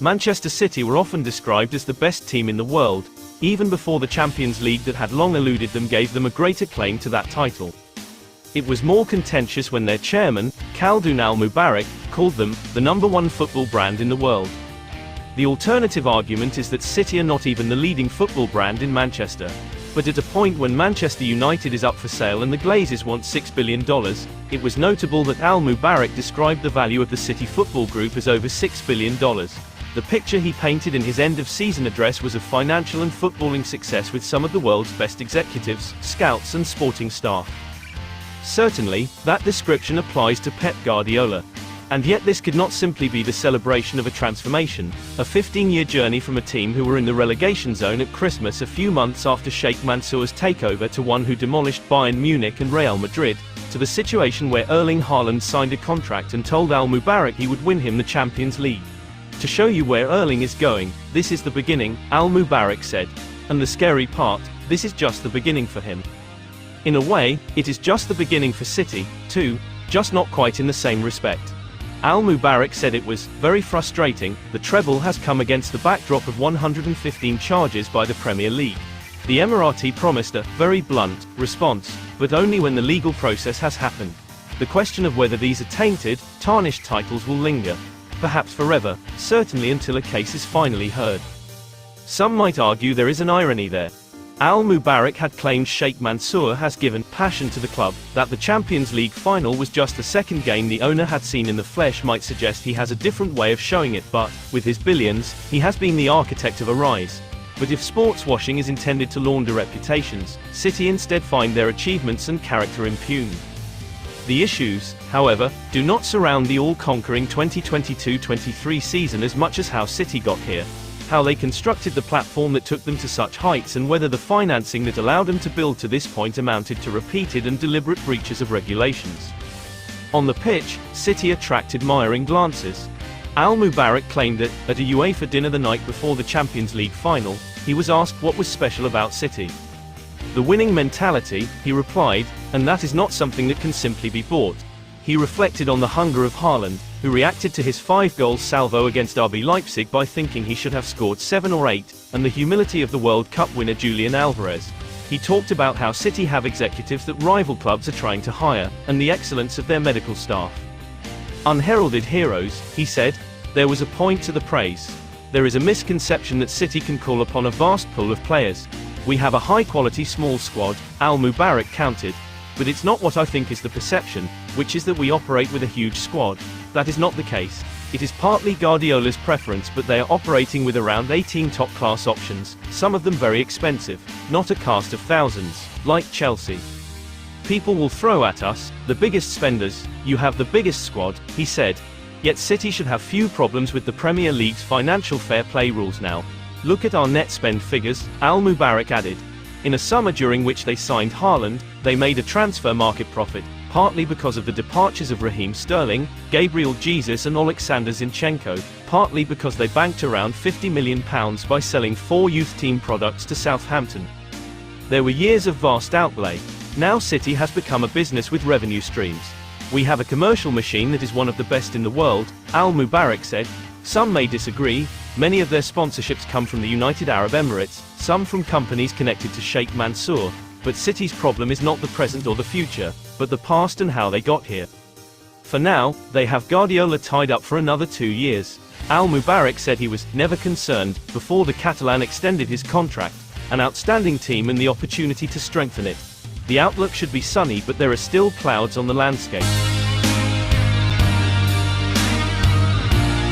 Manchester City were often described as the best team in the world, even before the Champions League that had long eluded them gave them a greater claim to that title. It was more contentious when their chairman, Khaldoon Al-Mubarak, called them the #1 football brand in the world. The alternative argument is that City are not even the leading football brand in Manchester. But at a point when Manchester United is up for sale and the Glazers want $6 billion, it was notable that Al-Mubarak described the value of the City Football Group as over $6 billion. The picture he painted in his end-of-season address was of financial and footballing success with some of the world's best executives, scouts and sporting staff. Certainly, that description applies to Pep Guardiola. And yet this could not simply be the celebration of a transformation, a 15-year journey from a team who were in the relegation zone at Christmas a few months after Sheikh Mansour's takeover to one who demolished Bayern Munich and Real Madrid, to the situation where Erling Haaland signed a contract and told Al-Mubarak he would win him the Champions League. To show you where Erling is going, this is the beginning, Al-Mubarak said. And the scary part, this is just the beginning for him. In a way, it is just the beginning for City, too, just not quite in the same respect. Al-Mubarak said it was very frustrating. The treble has come against the backdrop of 115 charges by the Premier League. The Emirati promised a very blunt response, but only when the legal process has happened. The question of whether these are tainted, tarnished titles will linger. Perhaps forever, certainly until a case is finally heard. Some might argue there is an irony there. Al-Mubarak had claimed Sheikh Mansour has given passion to the club, that the Champions League final was just the second game the owner had seen in the flesh might suggest he has a different way of showing it, but, with his billions, he has been the architect of a rise. But if sports washing is intended to launder reputations, City instead find their achievements and character impugned. The issues, however, do not surround the all-conquering 2022-23 season as much as how City got here, how they constructed the platform that took them to such heights, and whether the financing that allowed them to build to this point amounted to repeated and deliberate breaches of regulations. On the pitch, City attracted admiring glances. Al-Mubarak claimed that, at a UEFA dinner the night before the Champions League final, he was asked what was special about City. The winning mentality, he replied, and that is not something that can simply be bought. He reflected on the hunger of Haaland, who reacted to his 5-goal salvo against RB Leipzig by thinking he should have scored 7 or 8, and the humility of the World Cup winner Julian Alvarez. He talked about how City have executives that rival clubs are trying to hire, and the excellence of their medical staff. Unheralded heroes, he said. There was a point to the praise. There is a misconception that City can call upon a vast pool of players. We have a high-quality small squad, Al-Mubarak counted. But it's not what I think is the perception, which is that we operate with a huge squad. That is not the case. It is partly Guardiola's preference, but they are operating with around 18 top-class options, some of them very expensive, not a cast of thousands, like Chelsea. People will throw at us, the biggest spenders, you have the biggest squad, he said. Yet City should have few problems with the Premier League's financial fair play rules now. Look at our net spend figures, Al-Mubarak added. In a summer during which they signed Haaland, they made a transfer market profit, partly because of the departures of Raheem Sterling, Gabriel Jesus and Alexander Zinchenko, partly because they banked around £50 million by selling 4 youth team products to Southampton. There were years of vast outlay. Now City has become a business with revenue streams. We have a commercial machine that is one of the best in the world, Al-Mubarak said. Some may disagree. Many of their sponsorships come from the United Arab Emirates, some from companies connected to Sheikh Mansour, but City's problem is not the present or the future, but the past and how they got here. For now, they have Guardiola tied up for another 2 years. Al-Mubarak said he was never concerned, before the Catalan extended his contract, an outstanding team and the opportunity to strengthen it. The outlook should be sunny, but there are still clouds on the landscape.